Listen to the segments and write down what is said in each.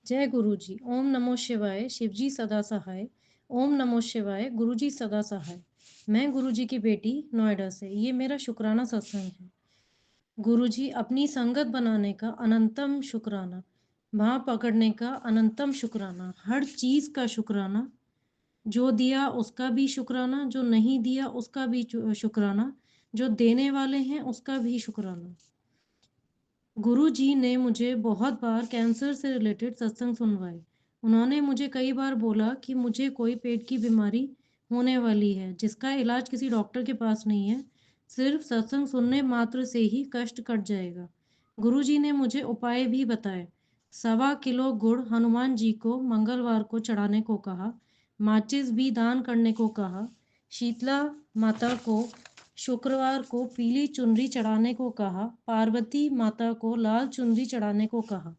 जय गुरु जी। ओम नमो शिवाय, शिवजी सदा सहाय। ओम नमो शिवाय, गुरु जी सदा सहाय। मैं गुरु जी की बेटी नोएडा से, ये मेरा शुक्राना सत्संग है। गुरु जी, अपनी संगत बनाने का अनंतम शुक्राना, वहाँ पकड़ने का अनंतम शुक्राना, हर चीज़ का शुक्राना, जो दिया उसका भी शुक्राना, जो नहीं दिया उसका भी शुक्राना, जो देने वाले हैं उसका भी शुक्राना। गुरु जी ने मुझे बहुत बार कैंसर से रिलेटेड सत्संग सुनवाए। उन्होंने मुझे कई बार बोला कि मुझे कोई पेट की बीमारी होने वाली है, जिसका इलाज किसी डॉक्टर के पास नहीं है, सिर्फ सत्संग सुनने मात्र से ही कष्ट कट जाएगा। गुरु जी ने मुझे उपाय भी बताए। 1.25 किलो गुड़ हनुमान जी को मंगलवार को चढ़ाने को कहा, माचिस भी दान करने को कहा, शीतला माता को शुक्रवार को पीली चुनरी चढ़ाने को कहा, पार्वती माता को लाल चुनरी चढ़ाने को कहा,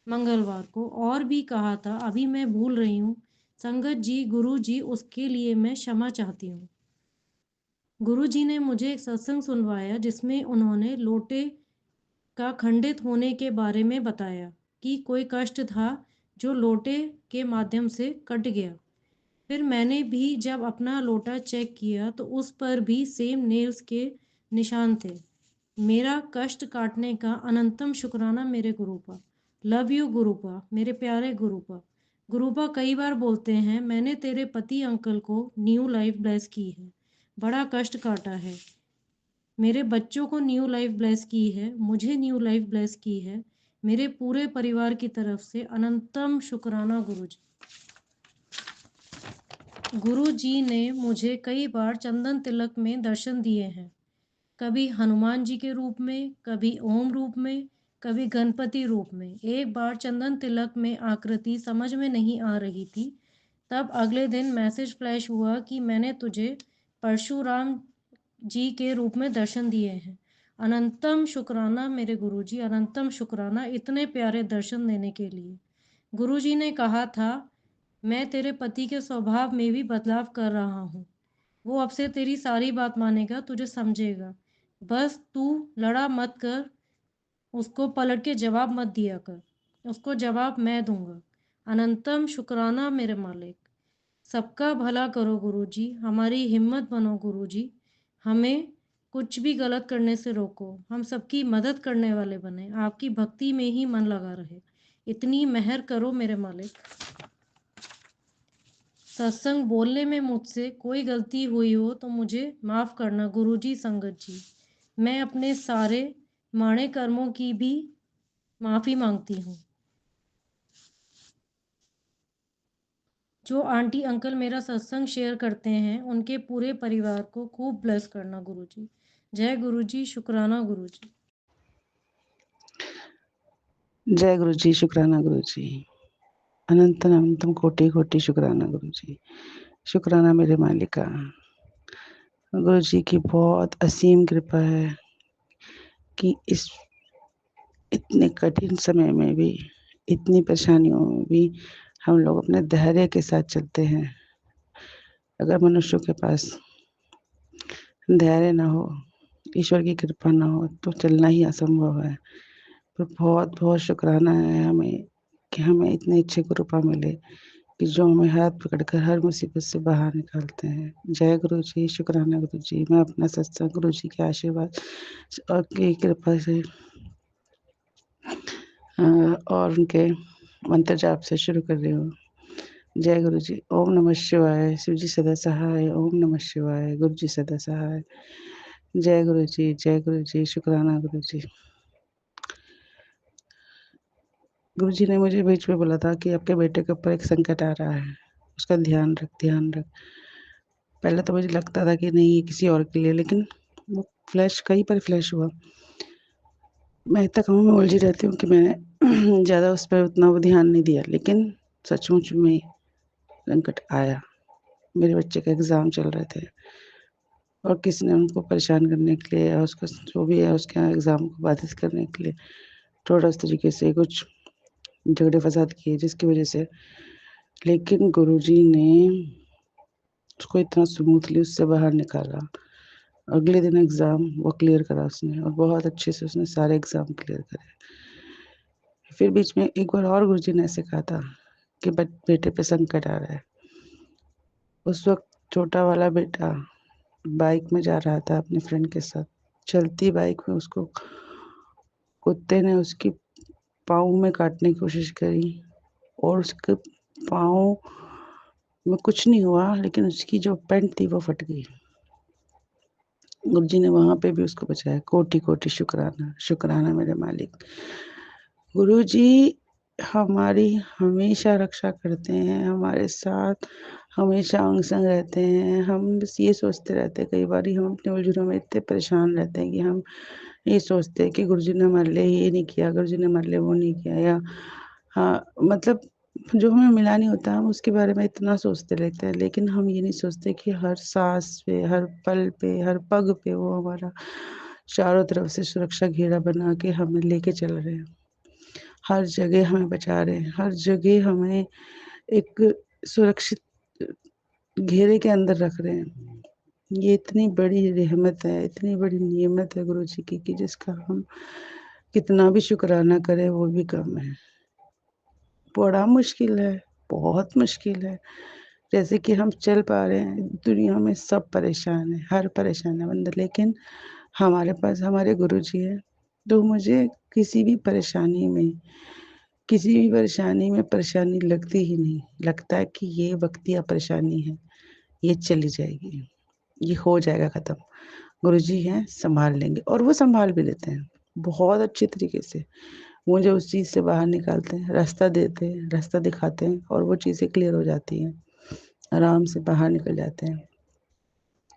मंगलवार को और भी कहा था, अभी मैं भूल रही हूँ। संगत जी, गुरु जी, उसके लिए मैं क्षमा चाहती हूँ। गुरु जी ने मुझे एक सत्संग सुनवाया जिसमें उन्होंने लोटे का खंडित होने के बारे में बताया कि कोई कष्ट था जो लोटे के माध्यम से कट गया। फिर मैंने भी जब अपना लोटा चेक किया तो उस पर भी सेम नेल्स के निशान थे। मेरा कष्ट काटने का अनंतम शुक्राना मेरे गुरुपा। लव यू गुरुपा, मेरे प्यारे गुरुपा। गुरुपा कई बार बोलते हैं, मैंने तेरे पति अंकल को न्यू लाइफ ब्लेस की है, बड़ा कष्ट काटा है। मेरे बच्चों को न्यू लाइफ ब्लेस की है, मुझे न्यू लाइफ ब्लेस की है। मेरे पूरे परिवार की तरफ से अनंतम शुक्राना गुरु जी। गुरु जी ने मुझे कई बार चंदन तिलक में दर्शन दिए हैं, कभी हनुमान जी के रूप में, कभी ओम रूप में, कभी गणपति रूप में। एक बार चंदन तिलक में आकृति समझ में नहीं आ रही थी, तब अगले दिन मैसेज फ्लैश हुआ कि मैंने तुझे परशुराम जी के रूप में दर्शन दिए हैं। अनंतम शुक्राना मेरे गुरु जी, अनंतम शुक्राना इतने प्यारे दर्शन देने के लिए। गुरु जी ने कहा था, मैं तेरे पति के स्वभाव में भी बदलाव कर रहा हूँ। वो अब से तेरी सारी बात मानेगा, तुझे समझेगा। बस तू लड़ा मत कर, उसको पलट के जवाब मत दिया कर, उसको जवाब मैं दूंगा। अनंतम शुक्राना मेरे मालिक। सबका भला करो गुरुजी, हमारी हिम्मत बनो गुरुजी, हमें कुछ भी गलत करने से रोको, हम सबकी मदद करने वाले बने, आपकी भक्ति में ही मन लगा रहे। इतनी मेहर करो मेरे मालिक। सत्संग बोलने में मुझसे कोई गलती हुई हो तो मुझे माफ़ करना गुरुजी। संगत जी, मैं अपने सारे माड़े कर्मों की भी माफ़ी मांगती हूँ। जो आंटी अंकल मेरा सत्संग शेयर करते हैं, उनके पूरे परिवार को खूब ब्लेस करना गुरुजी। जय गुरुजी, शुक्राना गुरुजी। जय गुरु जी, शुक्राना गुरु जी। अनंतम अनंतम कोटि कोटि शुक्राना गुरु जी। शुक्राना मेरे मालिका। गुरु जी की बहुत असीम कृपा है कि इस इतने कठिन समय में भी, इतनी परेशानियों में भी हम लोग अपने धैर्य के साथ चलते हैं। अगर मनुष्यों के पास धैर्य ना हो, ईश्वर की कृपा ना हो, तो चलना ही असंभव है। पर बहुत बहुत शुक्राना है हमें कि हमें इतने अच्छे गुरुपा मिले कि जो हमें हाथ पकड़कर हर मुसीबत से बाहर निकालते हैं। जय गुरु जी, शुक्राना गुरु जी। मैं अपना सत्संग गुरु जी के आशीर्वाद और की कृपा से और उनके मंत्र जाप से शुरू कर रही हूँ। जय गुरु जी। ओम नमः शिवाय, शिव जी सदा सहाय। ओम नमः शिवाय, गुरु जी सदा सहाय। जय गुरु जी, जय गुरु जी, शुक्राना गुरु जी। गुरु जी ने मुझे बीच में बोला था कि आपके बेटे के ऊपर एक संकट आ रहा है, उसका ध्यान रख, ध्यान रख। पहले तो मुझे लगता था कि नहीं, ये किसी और के लिए, लेकिन वो फ्लैश कई बार फ्लैश हुआ। मैं इतना कामों में उलझी रहती हूँ कि मैंने ज़्यादा उस पर उतना वो ध्यान नहीं दिया, लेकिन सचमुच में संकट आया। मेरे बच्चे का एग्ज़ाम चल रहे थे और किसी ने उनको परेशान करने के लिए, और उसका जो भी है उसके एग्ज़ाम को बाधित करने के लिए थोड़ा उस तरीके से कुछ झगड़े फसाद किए, जिसकी वजह से, लेकिन गुरुजी ने उसको इतना स्मूथली उससे बाहर निकाला। अगले दिन एग्ज़ाम वो क्लियर करा उसने, और बहुत अच्छे से उसने सारे एग्ज़ाम क्लियर करे। फिर बीच में एक बार और गुरुजी ने ऐसे कहा था कि बेटे पे संकट आ रहा है। उस वक़्त छोटा वाला बेटा बाइक में जा रहा था अपने फ्रेंड के साथ। चलती बाइक में उसको कुत्ते ने उसकी पाँव में काटने की कोशिश करी और उसके पाँव में कुछ नहीं हुआ, लेकिन उसकी जो पैंट थी वो फट गई। गुरुजी ने वहाँ पे भी उसको बचाया। कोटि-कोटि शुक्राना, शुक्राना मेरे मालिक। गुरुजी हमारी हमेशा रक्षा करते हैं, हमारे साथ हमेशा अंग-संग रहते हैं। हम बस ये सोचते रहते हैं, कई बारी हम अपने उलझनों में इतने परेशान रहते हैं कि हम ये सोचते हैं कि गुरुजी ने हमारे लिए ये नहीं किया, गुरुजी ने हमारे लिए वो नहीं किया, या हाँ, मतलब जो हमें मिला नहीं होता हम उसके बारे में इतना सोचते रहते हैं, लेकिन हम ये नहीं सोचते कि हर साँस पे, हर पल पे, हर पग पे वो हमारा चारों तरफ से सुरक्षा घेरा बना के हमें लेके चल रहे हैं। हर जगह हमें बचा रहे हैं, हर जगह हमें एक सुरक्षित घेरे के अंदर रख रहे हैं। ये इतनी बड़ी रहमत है, इतनी बड़ी नेमत है गुरुजी की कि जिसका हम कितना भी शुकराना करें वो भी कम है। बड़ा मुश्किल है, बहुत मुश्किल है। जैसे कि हम चल पा रहे हैं, दुनिया में सब परेशान है, हर परेशान है बंदा, लेकिन हमारे पास हमारे गुरुजी हैं, तो मुझे किसी भी परेशानी में परेशानी लगती ही नहीं। लगता है कि ये वक़्तिया परेशानी है, ये चली जाएगी, ये हो जाएगा ख़त्म। गुरुजी हैं, सँभाल लेंगे, और वो सँभाल भी लेते हैं, बहुत अच्छे तरीके से। मुझे उस चीज़ से बाहर निकालते हैं, रास्ता देते हैं, रास्ता दिखाते हैं और वो चीज़ें क्लियर हो जाती हैं। आराम से बाहर निकल जाते हैं।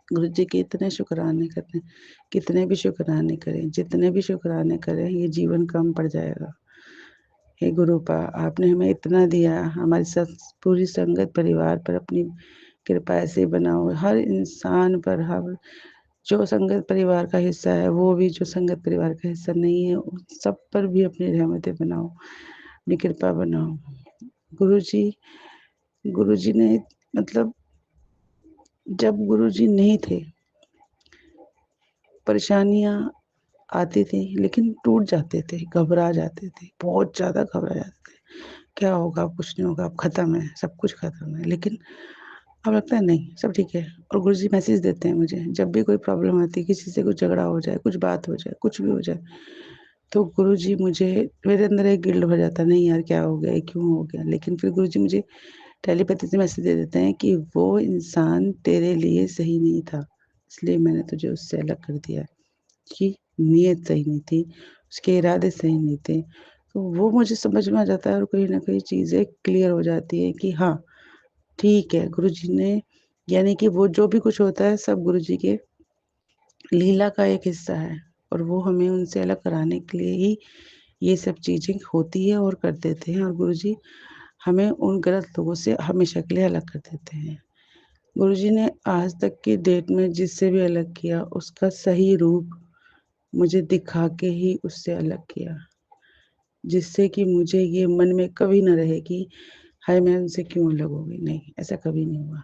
गुरुजी के इतने शुकराने करते हैं, कितने भी शुकराने करें, जितने भी शुकराने करें, ये जीवन कम पड़ जाएगा। हे गुरुपा, आपने हमें इतना दिया, हमारी पूरी संगत परिवार पर अपनी कृपा ऐसे बनाओ, हर इंसान पर, हम जो संगत परिवार का हिस्सा है, वो भी जो संगत परिवार का हिस्सा नहीं है, उन सब पर भी अपनी रहमतें बनाओ, अपनी कृपा बनाओ। गुरुजी गुरुजी ने मतलब जब गुरुजी नहीं थे, परेशानियाँ आती थी, लेकिन टूट जाते थे, घबरा जाते थे, बहुत ज़्यादा घबरा जाते थे। क्या होगा? अब कुछ नहीं होगा, अब खत्म है, सब कुछ खत्म है। लेकिन अब लगता है नहीं, सब ठीक है, और गुरुजी मैसेज देते हैं मुझे, जब भी कोई प्रॉब्लम आती है, किसी से कुछ झगड़ा हो जाए, कुछ बात हो जाए, कुछ भी हो जाए, तो गुरुजी मुझे, मेरे अंदर एक गिल्ट भर जाता है, नहीं यार क्या हो गया, ये क्यों हो गया? लेकिन फिर गुरुजी मुझे टेलीपैथी से मैसेज दे देते हैं कि वो इंसान तेरे लिए सही नहीं था, इसलिए मैंने तुझे उससे अलग कर दिया। उसकी नीयत सही नहीं थी, उसके इरादे सही नहीं थे। तो वो मुझे समझ में आ जाता है और कहीं न कहीं चीज़ें क्लियर हो जाती है कि हाँ, ठीक है, गुरुजी ने, यानी कि वो जो भी कुछ होता है सब गुरुजी के लीला का एक हिस्सा है, और वो हमें उनसे अलग कराने के लिए ही ये सब चीज़ें होती है और कर देते हैं, और गुरुजी हमें उन गलत लोगों से हमेशा के लिए अलग कर देते हैं। गुरुजी ने आज तक की डेट में जिससे भी अलग किया, उसका सही रूप मुझे दिखा के ही उससे अलग किया, जिससे कि मुझे ये मन में कभी ना रहे कि हाय मैं उनसे क्यों अलग हो गई, नहीं, ऐसा कभी नहीं हुआ।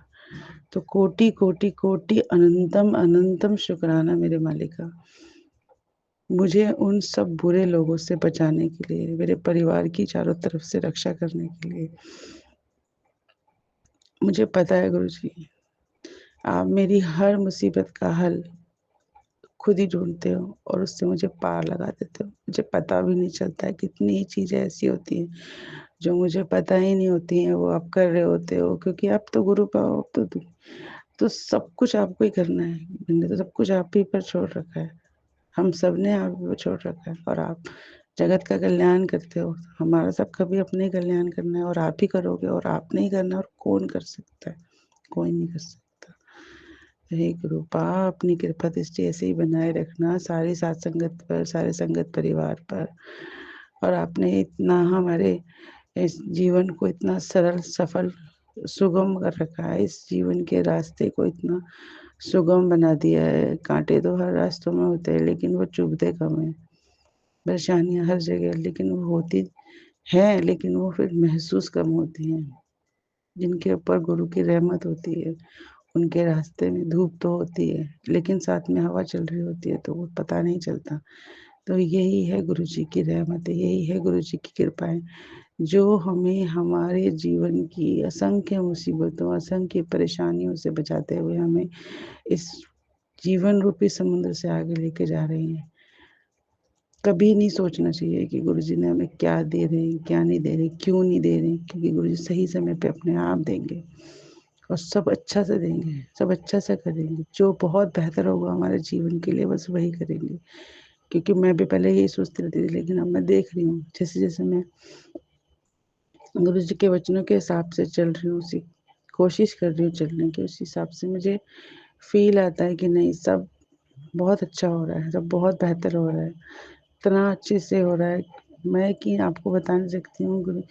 तो कोटि, कोटि, कोटि अनंतम, अनंतम शुक्राना मेरे मालिक का, मुझे उन सब बुरे लोगों से बचाने के लिए, मेरे परिवार की चारों तरफ से रक्षा करने के लिए। मुझे पता है गुरुजी, आप मेरी हर मुसीबत का हल खुद ही ढूँढते हो और उससे मुझे पार लगा देते हो। मुझे पता भी नहीं चलता है, कितनी ही चीज़ें ऐसी होती हैं, जो मुझे पता ही नहीं होती हैं, वो आप कर रहे होते हो, क्योंकि आप तो गुरु पाओ, आप तो सब कुछ आपको ही करना है। मैंने तो सब कुछ आप ही पर छोड़ रखा है। हम सब ने आप ही पर छोड़ रखा है, और आप जगत का कल्याण करते हो। हमारा सबका भी अपने ही कल्याण करना है, और आप ही करोगे, और आपने ही करना है, और कौन कर सकता है? कोई नहीं कर सकता। हे कृपा, अपनी कृपा दृष्टि ऐसे ही बनाए रखना सारी साथ संगत पर, सारे संगत परिवार पर। और आपने इतना हमारे इस जीवन को इतना सरल, सफल, सुगम कर रखा है। इस जीवन के रास्ते को इतना सुगम बना दिया है। कांटे तो हर रास्तों में होते हैं, लेकिन वो चुभते कम हैं। परेशानियाँ हर जगह लेकिन वो होती हैं, लेकिन वो फिर महसूस कम होती हैं। जिनके ऊपर गुरु की रहमत होती है, उनके रास्ते में धूप तो होती है, लेकिन साथ में हवा चल रही होती है, तो वो पता नहीं चलता। तो यही है गुरु जी की रहमत, यही है गुरु जी की कृपाएँ, जो हमें हमारे जीवन की असंख्य मुसीबतों, असंख्य परेशानियों से बचाते हुए हमें इस जीवन रूपी समुद्र से आगे लेके जा रही हैं। कभी नहीं सोचना चाहिए कि गुरुजी ने हमें क्या दे रहे हैं, क्या नहीं दे रहे, क्यों नहीं दे रहे, क्योंकि गुरुजी सही समय पे अपने आप देंगे और सब अच्छा से देंगे, सब अच्छा से करेंगे। जो बहुत बेहतर होगा हमारे जीवन के लिए बस वही करेंगे। क्योंकि मैं भी पहले यही सोचती रहती थी, लेकिन अब मैं देख रही हूँ जैसे-जैसे मैं गुरुजी के वचनों के हिसाब से चल रही हूँ, उसी कोशिश कर रही हूँ चलने की, उस हिसाब से मुझे फ़ील आता है कि नहीं, सब बहुत अच्छा हो रहा है, सब बहुत बेहतर हो रहा है। इतना अच्छे से हो रहा है, मैं कि आपको बता नहीं सकती हूँ। गुरु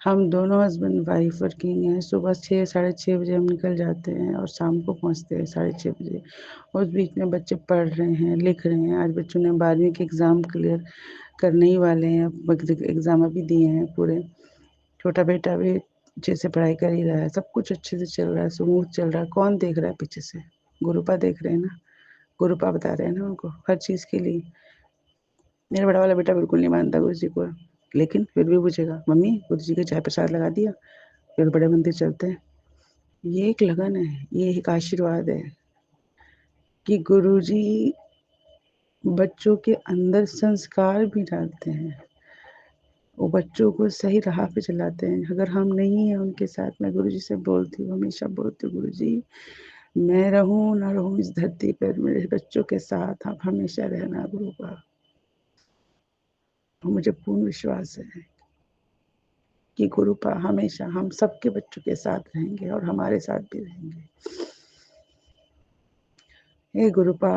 हम दोनों हस्बैंड वाइफ वर्किंग हैं। सुबह 6 साढ़े 6 बजे हम निकल जाते हैं और शाम को पहुँचते हैं साढ़े 6 बजे। उस बीच में बच्चे पढ़ रहे हैं, लिख रहे हैं। आज बच्चों ने 12वीं के एग्ज़ाम क्लियर करने ही वाले हैं, एग्ज़ाम अभी दिए हैं पूरे। छोटा बेटा भी अच्छे से पढ़ाई कर ही रहा है, सब कुछ अच्छे से चल रहा है, स्मूथ चल रहा है। कौन देख रहा है पीछे से? गुरुपा देख रहे हैं ना, गुरुपा बता रहे हैं ना उनको हर चीज़ के लिए। मेरा बड़ा वाला बेटा बिल्कुल नहीं मानता गुरुजी को, लेकिन फिर भी पूछेगा, मम्मी गुरुजी के चाय प्रसाद लगा दिया? फिर बड़े मंदिर चलते हैं। ये एक लगन है, ये एक आशीर्वाद है कि गुरुजी बच्चों के अंदर संस्कार भी डालते हैं। वो बच्चों को सही राह पे चलाते हैं। अगर हम नहीं हैं उनके साथ, मैं गुरुजी से बोलती हूँ, हमेशा बोलती हूँ, गुरुजी मैं रहूँ ना रहूँ इस धरती पर, मेरे बच्चों के साथ आप हमेशा रहना गुरुपा। मुझे पूर्ण विश्वास है कि गुरुपा हमेशा हम सबके बच्चों के साथ रहेंगे और हमारे साथ भी रहेंगे। हे गुरुपा,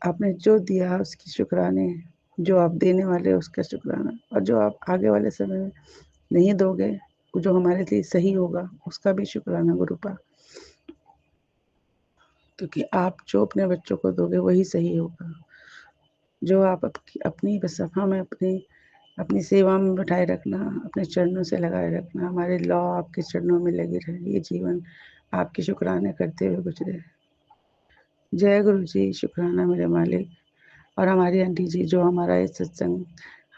आपने जो दिया उसकी शुक्राने, जो आप देने वाले उसका शुक्राना, और जो आप आगे वाले समय में नहीं दोगे, जो हमारे लिए सही होगा उसका भी शुक्राना गुरुपा। क्योंकि आप जो अपने बच्चों को दोगे वही सही होगा। जो आप अपनी बस हमें अपनी सेवा में बिठाए रखना, अपने चरणों से लगाए रखना, हमारे लौ आपके चरणों में लगे रहे, ये जीवन आपके शुक्राने करते हुए गुजरे। जय गुरु जी, शुक्राना मेरे मालिक। और हमारी आंटी जी जो हमारा ये सत्संग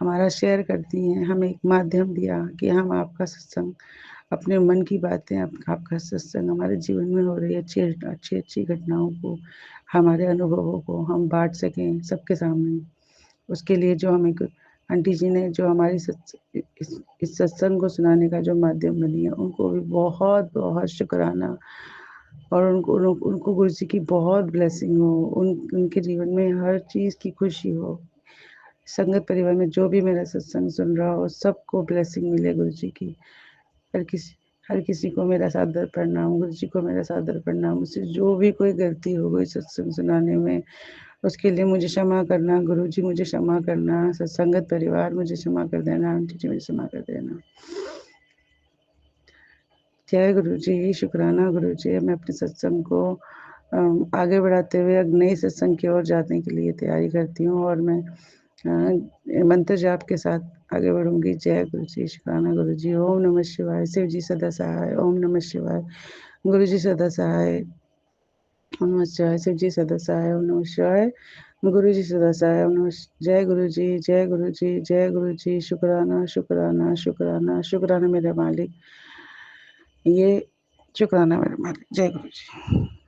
हमारा शेयर करती हैं, हमें एक माध्यम दिया कि हम आपका सत्संग, अपने मन की बातें, आपका सत्संग हमारे जीवन में हो रही अच्छी घटनाओं को, हमारे अनुभवों को हम बाँट सकें सबके सामने। उसके लिए जो हमें आंटी जी ने जो हमारी इस सत्संग को सुनाने का जो माध्यम बनी है, उनको भी बहुत-बहुत शुक्राना। और उनको गुरु जी की बहुत ब्लेसिंग हो, उनके जीवन में हर चीज़ की खुशी हो। संगत परिवार में जो भी मेरा सत्संग सुन रहा हो, सबको ब्लेसिंग मिले गुरु जी की। हर किसी हर किसी को मेरा सादर प्रणाम, गुरु जी को मेरा सादर प्रणाम। मुझसे जो भी कोई गलती हो गई सत्संग सुनाने में, उसके लिए मुझे क्षमा करना, गुरु जी मुझे क्षमा करना, सत्संगत परिवार मुझे क्षमा कर देना, आंटी जी मुझे क्षमा कर देना। जय गुरु जी, शुक्राना गुरु जी। मैं अपने सत्संग को आगे बढ़ाते हुए अब नए सत्संग की ओर जाने के लिए तैयारी करती हूँ और मैं मंत्र जाप के साथ आगे बढ़ूँगी। जय गुरु जी, शुक्राना गुरु जी। ओम नमः शिवाय। शिव जी सदा सहाय। ओम नमः शिवाय। गुरु जी सदा सहाय। ओम नमः शिवाय। शिव जी सदा सहाय। ओम नमः शिवाय। गुरु जी सदा सहाय। ओम नमः जय गुरु जी, जय गुरु जी, जय गुरु जी। शुक्राना, शुक्राना, शुक्राना, शुक्राना मेरे मालिक। ये शुक्राना मेरे मालिक। जय गुरु जी।